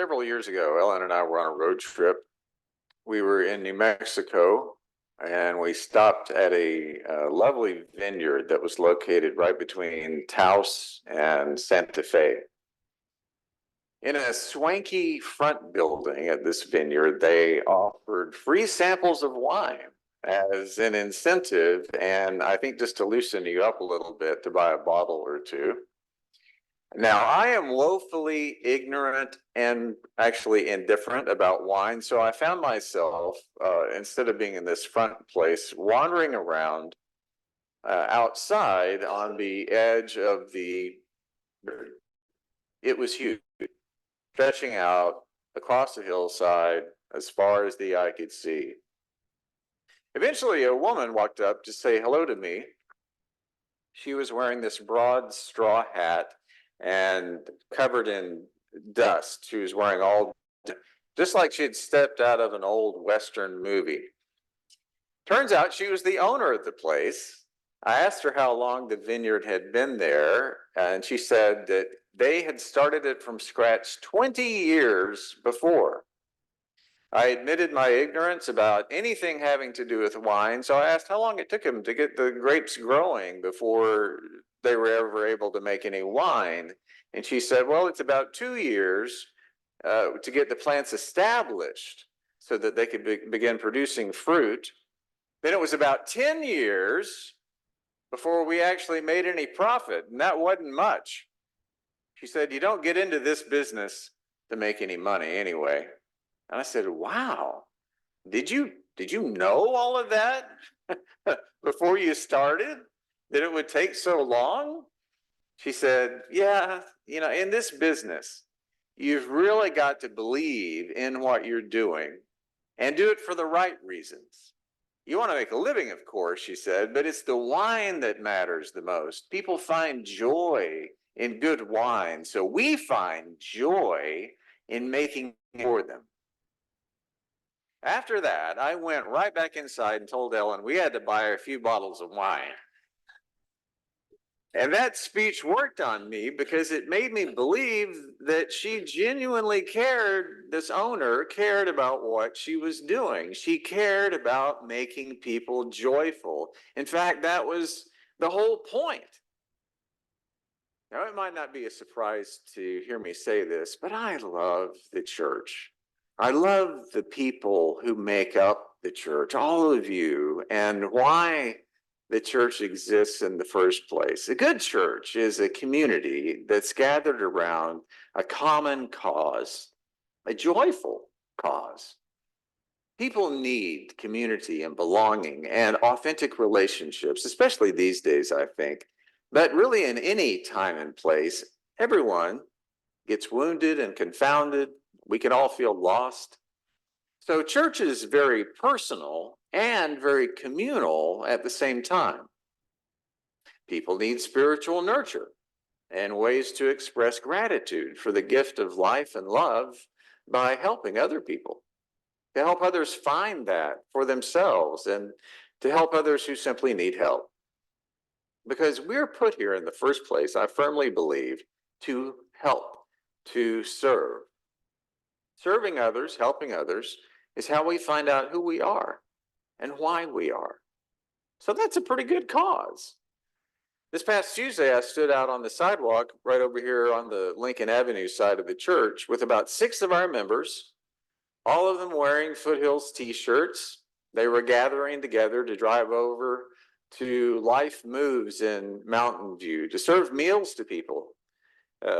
Several years ago, Ellen and I were on a road trip. We were in New Mexico and we stopped at a lovely vineyard that was located right between Taos and Santa Fe. In a swanky front building at this vineyard, they offered free samples of wine as an incentive, and I think just to loosen you up a little bit to buy a bottle or two. Now, I am woefully ignorant and actually indifferent about wine, so I found myself, instead of being in this front place, wandering around outside on the edge of the. It was huge, stretching out across the hillside as far as the eye could see. Eventually, a woman walked up to say hello to me. She was wearing this broad straw hat and covered in dust. She was wearing all, just like she had stepped out of an old Western movie. Turns out she was the owner of the place. I asked her how long the vineyard had been there, and she said that they had started it from scratch 20 years before. I admitted my ignorance about anything having to do with wine, so I asked how long it took them to get the grapes growing before they were ever able to make any wine. And she said, well, it's about 2 years to get the plants established so that they could begin producing fruit. Then it was about 10 years before we actually made any profit, and that wasn't much. She said, you don't get into this business to make any money anyway. And I said, wow, did you know all of that before you started, that it would take so long? She said, yeah, in this business, you've really got to believe in what you're doing and do it for the right reasons. You want to make a living, of course, she said, but it's the wine that matters the most. People find joy in good wine, so we find joy in making for them. After that, I went right back inside and told Ellen we had to buy a few bottles of wine. And that speech worked on me because it made me believe that she genuinely cared, this owner cared about what she was doing. She cared about making people joyful. In fact, that was the whole point. Now, it might not be a surprise to hear me say this, but I love the church. I love the people who make up the church, all of you, and why the church exists in the first place. A good church is a community that's gathered around a common cause, a joyful cause. People need community and belonging and authentic relationships, especially these days, I think. But really, in any time and place, everyone gets wounded and confounded. We can all feel lost. So church is very personal and very communal at the same time. People need spiritual nurture and ways to express gratitude for the gift of life and love by helping other people, to help others find that for themselves and to help others who simply need help. Because we're put here in the first place, I firmly believe, to help, to serve. Serving others, helping others, is how we find out who we are and why we are. So that's a pretty good cause. This past Tuesday, I stood out on the sidewalk right over here on the Lincoln Avenue side of the church with about 6 of our members, all of them wearing Foothills t-shirts. They were gathering together to drive over to Life Moves in Mountain View to serve meals to people.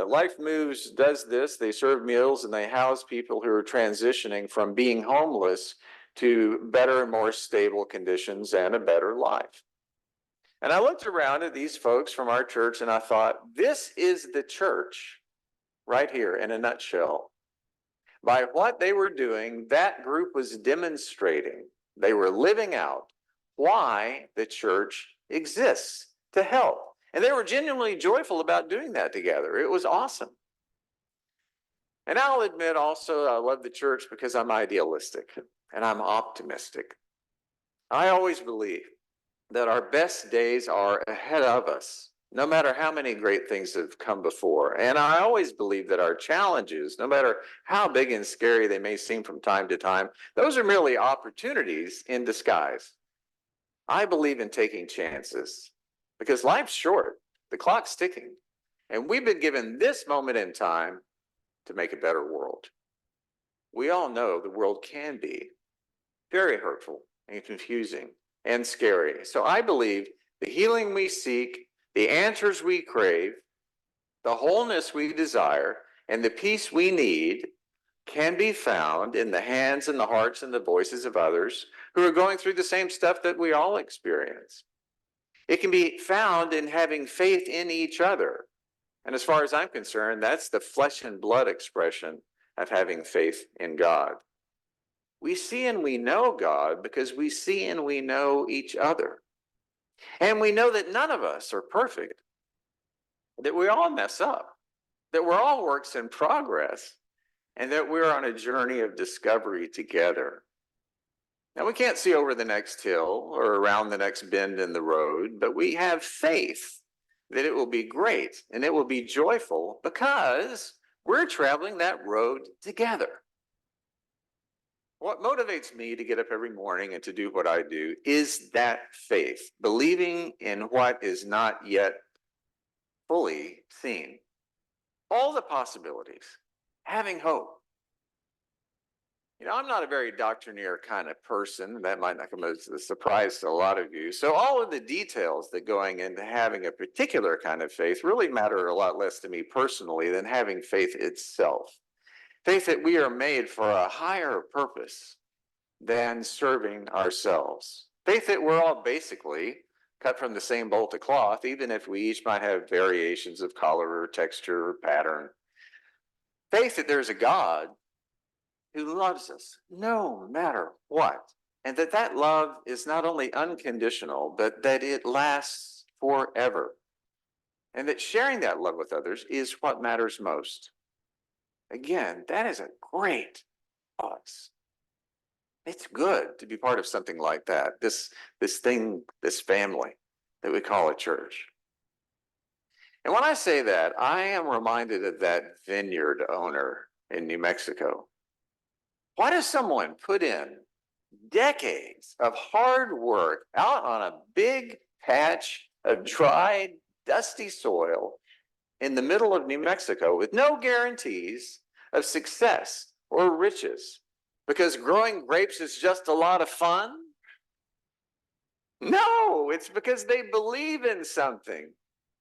Life Moves does this. They serve meals and they house people who are transitioning from being homeless to better and more stable conditions and a better life. And I looked around at these folks from our church and I thought, this is the church right here in a nutshell. By what they were doing, that group was demonstrating, they were living out why the church exists, to help. And they were genuinely joyful about doing that together. It was awesome. And I'll admit also, I love the church because I'm idealistic and I'm optimistic. I always believe that our best days are ahead of us. no matter how many great things have come before. And I always believe that our challenges, no matter how big and scary they may seem from time to time, those are merely opportunities in disguise. I believe in taking chances because life's short, the clock's ticking, and we've been given this moment in time to make a better world. We all know the world can be very hurtful and confusing and scary. So I believe the healing we seek, the answers we crave, the wholeness we desire, and the peace we need can be found in the hands and the hearts and the voices of others who are going through the same stuff that we all experience. It can be found in having faith in each other. And as far as I'm concerned, that's the flesh and blood expression of having faith in God. We see and we know God because we see and we know each other. And we know that none of us are perfect, that we all mess up, that we're all works in progress, and that we're on a journey of discovery together. Now, we can't see over the next hill or around the next bend in the road, but we have faith that it will be great and it will be joyful because we're traveling that road together. What motivates me to get up every morning and to do what I do is that faith, believing in what is not yet fully seen. All the possibilities, having hope. I'm not a very doctrinaire kind of person. That might not come as a surprise to a lot of you. So all of the details that going into having a particular kind of faith really matter a lot less to me personally than having faith itself. Faith that we are made for a higher purpose than serving ourselves. Faith that we're all basically cut from the same bolt of cloth, even if we each might have variations of color or texture or pattern. Faith that there's a God who loves us no matter what, and that love is not only unconditional, but that it lasts forever, and that sharing that love with others is what matters most. Again, that is a great cause. It's good to be part of something like that, this thing, this family that we call a church. And when I say that, I am reminded of that vineyard owner in New Mexico. Why does someone put in decades of hard work out on a big patch of dried, dusty soil in the middle of New Mexico with no guarantees of success or riches? Because growing grapes is just a lot of fun? No, it's because they believe in something.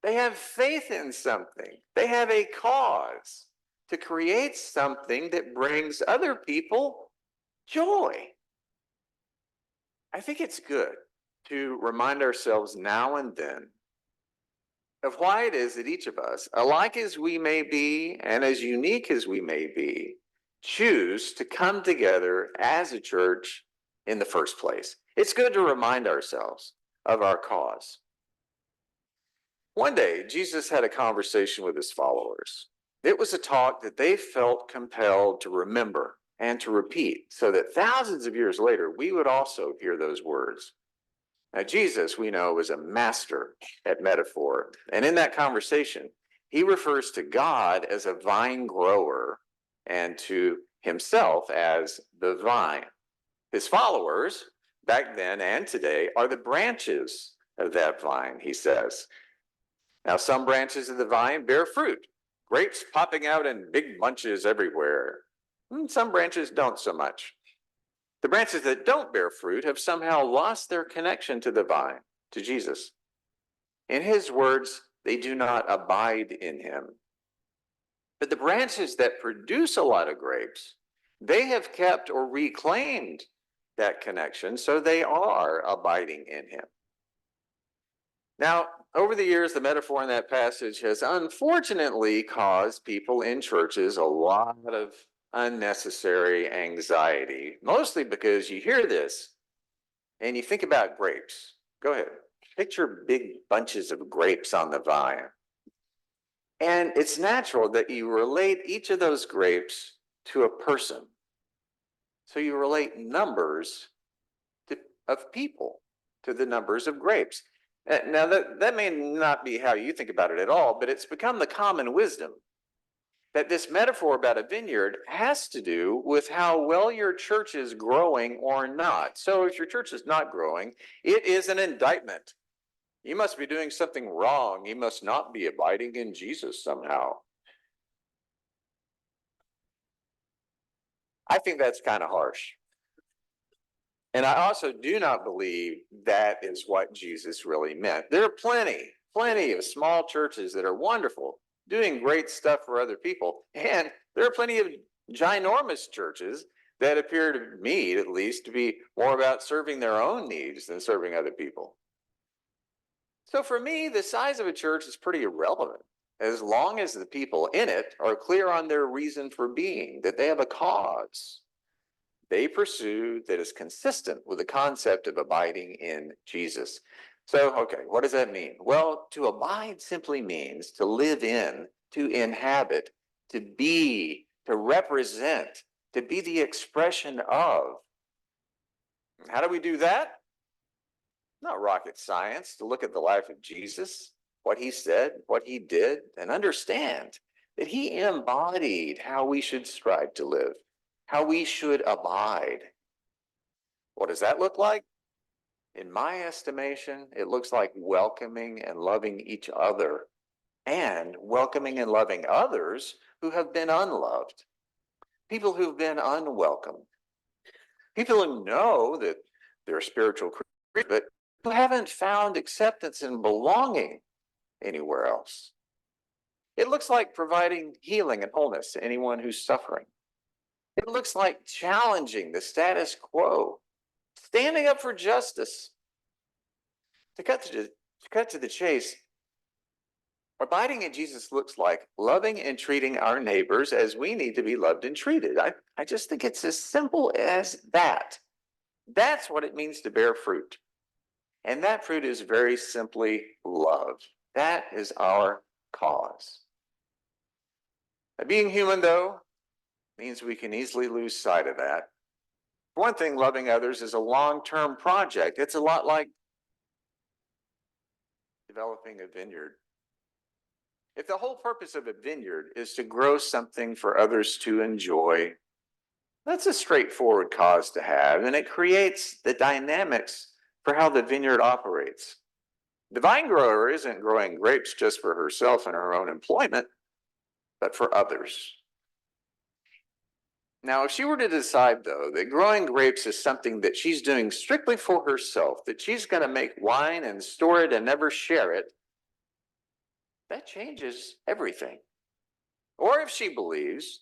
They have faith in something. They have a cause to create something that brings other people joy. I think it's good to remind ourselves now and then of why it is that each of us, alike as we may be and as unique as we may be, choose to come together as a church in the first place. It's good to remind ourselves of our cause. One day, Jesus had a conversation with his followers. It was a talk that they felt compelled to remember and to repeat so that thousands of years later, we would also hear those words. Now, Jesus, we know, was a master at metaphor. And in that conversation, he refers to God as a vine grower and to himself as the vine. His followers, back then and today, are the branches of that vine, he says. Now, some branches of the vine bear fruit, grapes popping out in big bunches everywhere. Some branches don't so much. The branches that don't bear fruit have somehow lost their connection to the vine, to Jesus. In his words, they do not abide in him. But the branches that produce a lot of grapes, they have kept or reclaimed that connection, so they are abiding in him. Now, over the years, the metaphor in that passage has unfortunately caused people in churches a lot of unnecessary anxiety, mostly because you hear this and you think about grapes. Go ahead, picture big bunches of grapes on the vine. And it's natural that you relate each of those grapes to a person. So you relate numbers of people to the numbers of grapes. Now, that may not be how you think about it at all, but it's become the common wisdom that this metaphor about a vineyard has to do with how well your church is growing or not. So if your church is not growing, it is an indictment. You must be doing something wrong. You must not be abiding in Jesus somehow. I think that's kind of harsh. And I also do not believe that is what Jesus really meant. There are plenty of small churches that are wonderful, doing great stuff for other people. And there are plenty of ginormous churches that appear to me, at least, to be more about serving their own needs than serving other people. So for me, the size of a church is pretty irrelevant, as long as the people in it are clear on their reason for being, that they have a cause they pursue that is consistent with the concept of abiding in Jesus. So, okay, what does that mean? Well, to abide simply means to live in, to inhabit, to be, to represent, to be the expression of. How do we do that? Not rocket science. To look at the life of Jesus, what he said, what he did, and understand that he embodied how we should strive to live, how we should abide. What does that look like? In my estimation, it looks like welcoming and loving each other and welcoming and loving others who have been unloved, people who've been unwelcomed, people who know that they're spiritual creatures, but who haven't found acceptance and belonging anywhere else. It looks like providing healing and wholeness to anyone who's suffering. It looks like challenging the status quo, standing up for justice. To cut to the chase, abiding in Jesus looks like loving and treating our neighbors as we need to be loved and treated. I just think it's as simple as that. That's what it means to bear fruit. And that fruit is very simply love. That is our cause. Now, being human, though, means we can easily lose sight of that. For one thing, loving others is a long-term project. It's a lot like developing a vineyard. If the whole purpose of a vineyard is to grow something for others to enjoy, that's a straightforward cause to have, and it creates the dynamics for how the vineyard operates. The vine grower isn't growing grapes just for herself and her own employment, but for others. Now, if she were to decide, though, that growing grapes is something that she's doing strictly for herself, that she's going to make wine and store it and never share it, that changes everything. Or if she believes,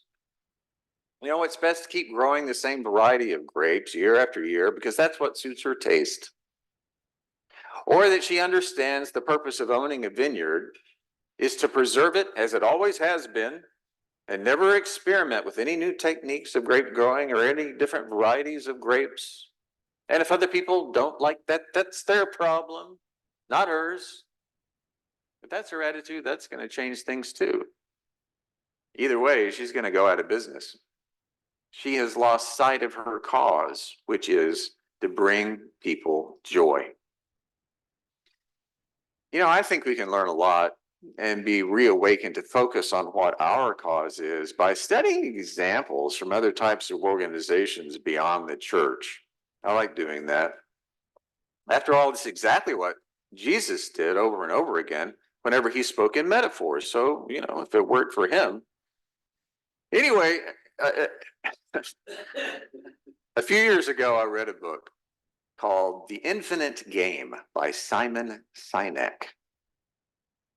it's best to keep growing the same variety of grapes year after year because that's what suits her taste. Or that she understands the purpose of owning a vineyard is to preserve it as it always has been and never experiment with any new techniques of grape growing or any different varieties of grapes. And if other people don't like that, that's their problem, not hers. If that's her attitude, that's going to change things too. Either way, she's going to go out of business. She has lost sight of her cause, which is to bring people joy. I think we can learn a lot and be reawakened to focus on what our cause is by studying examples from other types of organizations beyond the church. I like doing that. After all, it's exactly what Jesus did over and over again whenever he spoke in metaphors. So, if it worked for him. Anyway, a few years ago, I read a book called The Infinite Game by Simon Sinek.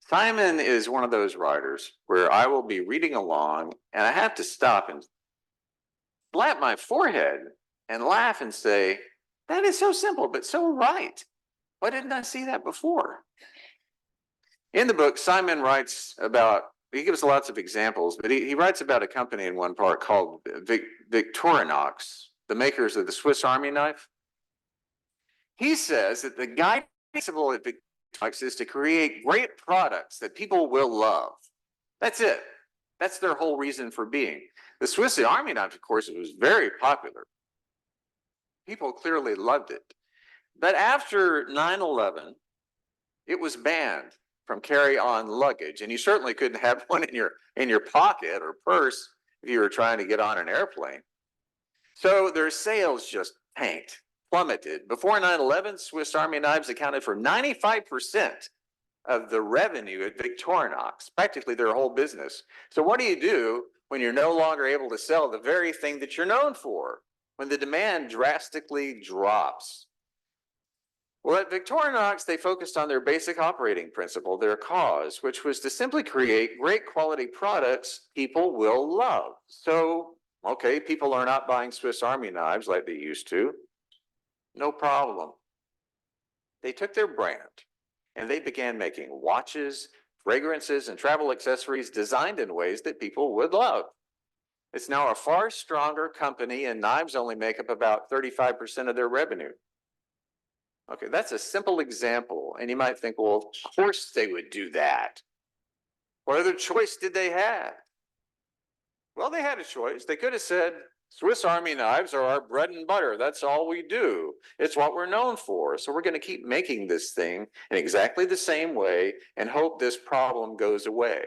Simon is one of those writers where I will be reading along and I have to stop and slap my forehead and laugh and say, that is so simple, but so right. Why didn't I see that before? In the book, Simon he gives lots of examples, but he writes about a company in one part called Victorinox, the makers of the Swiss Army knife. He says that the guiding principle at Victorinox is to create great products that people will love. That's it. That's their whole reason for being. The Swiss Army knife, of course, was very popular. People clearly loved it. But after 9/11, It was banned from carry-on luggage, and you certainly couldn't have one in your pocket or purse if you were trying to get on an airplane. So their sales just tanked, plummeted. Before 9/11, Swiss Army knives accounted for 95% of the revenue at Victorinox, practically their whole business. So what do you do when you're no longer able to sell the very thing that you're known for, when the demand drastically drops? Well, at Victorinox, they focused on their basic operating principle, their cause, which was to simply create great quality products people will love. So, okay, people are not buying Swiss Army knives like they used to. No problem. They took their brand and they began making watches, fragrances, and travel accessories designed in ways that people would love. It's now a far stronger company, and knives only make up about 35% of their revenue. Okay, that's a simple example. And you might think, well, of course they would do that. What other choice did they have? Well, they had a choice. They could have said, Swiss Army knives are our bread and butter. That's all we do. It's what we're known for. So we're going to keep making this thing in exactly the same way and hope this problem goes away.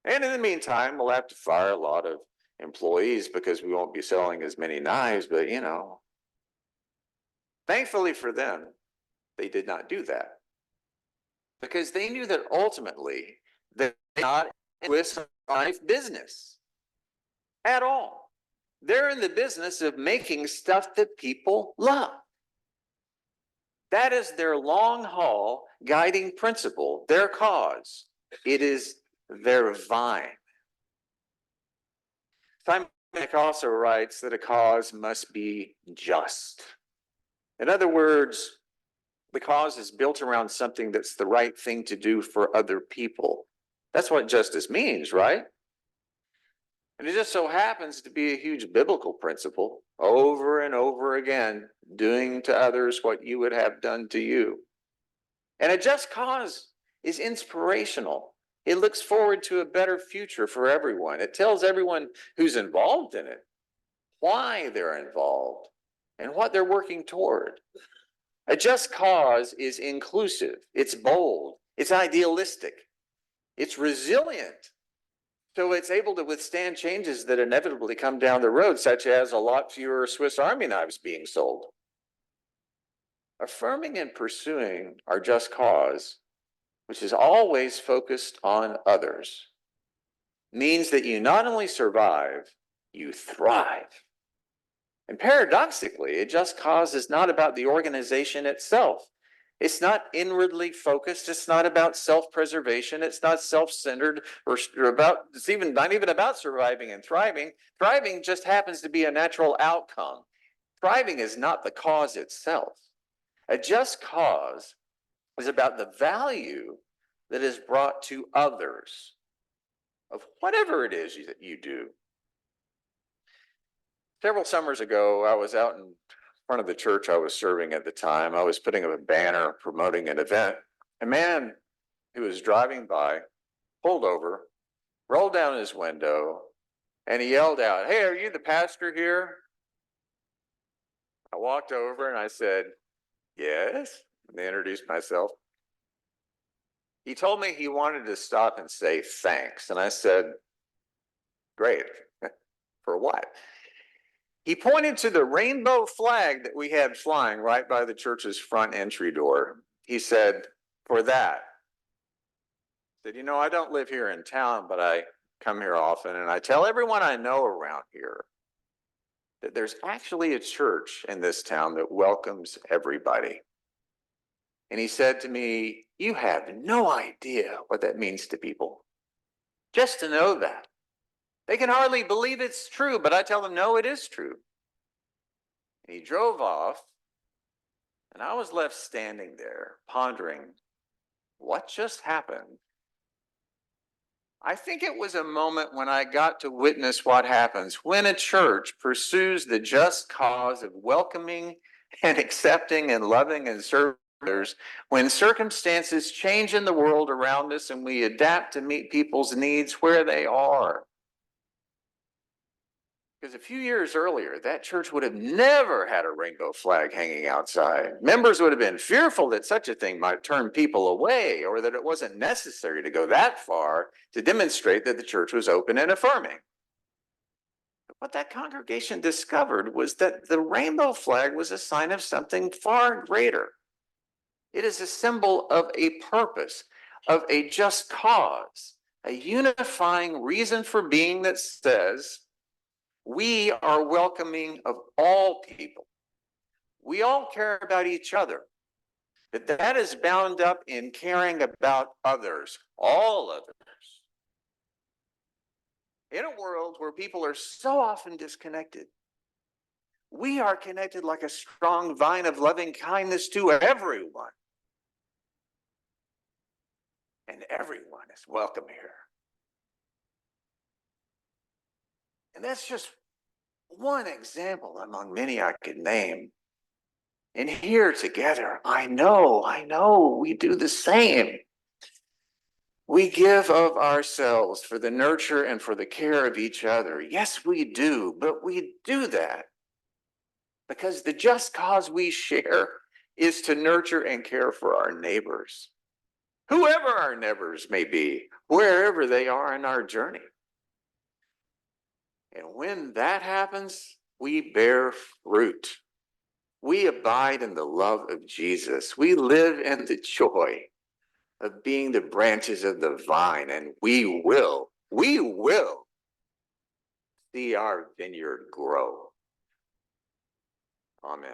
And in the meantime, we'll have to fire a lot of employees because we won't be selling as many knives. But, thankfully for them, they did not do that, because they knew that ultimately they're not in the Swiss knife business at all. They're in the business of making stuff that people love. That is their long haul guiding principle, their cause. It is their vine. Simon also writes that a cause must be just. In other words, the cause is built around something that's the right thing to do for other people. That's what justice means, right? And it just so happens to be a huge biblical principle, over and over again, doing to others what you would have done to you. And a just cause is inspirational. It looks forward to a better future for everyone. It tells everyone who's involved in it why they're involved and what they're working toward. A just cause is inclusive, it's bold, it's idealistic, it's resilient. So it's able to withstand changes that inevitably come down the road, such as a lot fewer Swiss Army knives being sold. Affirming and pursuing our just cause, which is always focused on others, means that you not only survive, you thrive. And paradoxically, a just cause is not about the organization itself. It's not inwardly focused. It's not about self-preservation. It's not self-centered it's not even about surviving and thriving. Thriving just happens to be a natural outcome. Thriving is not the cause itself. A just cause is about the value that is brought to others of whatever it is that you do. Several summers ago, I was out in front of the church I was serving at the time. I was putting up a banner promoting an event. A man who was driving by pulled over, rolled down his window, and he yelled out, "Hey, are you the pastor here?" I walked over and I said, "Yes," and I introduced myself. He told me he wanted to stop and say thanks, and I said, "Great, for what?" He pointed to the rainbow flag that we had flying right by the church's front entry door. He said, "For that." I said, I don't live here in town, but I come here often, and I tell everyone I know around here that there's actually a church in this town that welcomes everybody. And he said to me, "You have no idea what that means to people. Just to know that. They can hardly believe it's true, but I tell them, no, it is true." And he drove off, and I was left standing there pondering, what just happened? I think it was a moment when I got to witness what happens when a church pursues the just cause of welcoming and accepting and loving and serving others, when circumstances change in the world around us and we adapt to meet people's needs where they are. Because a few years earlier, that church would have never had a rainbow flag hanging outside. Members would have been fearful that such a thing might turn people away, or that it wasn't necessary to go that far to demonstrate that the church was open and affirming. But what that congregation discovered was that the rainbow flag was a sign of something far greater. It is a symbol of a purpose, of a just cause, a unifying reason for being that says, we are welcoming of all people. We all care about each other, but that is bound up in caring about others, all others. In a world where people are so often disconnected, we are connected like a strong vine of loving kindness to everyone. And everyone is welcome here. And that's just one example among many I could name. And here together, I know, we do the same. We give of ourselves for the nurture and for the care of each other. Yes, we do, but we do that because the just cause we share is to nurture and care for our neighbors, whoever our neighbors may be, wherever they are in our journey. And when that happens, we bear fruit. We abide in the love of Jesus. We live in the joy of being the branches of the vine, and we will see our vineyard grow. Amen.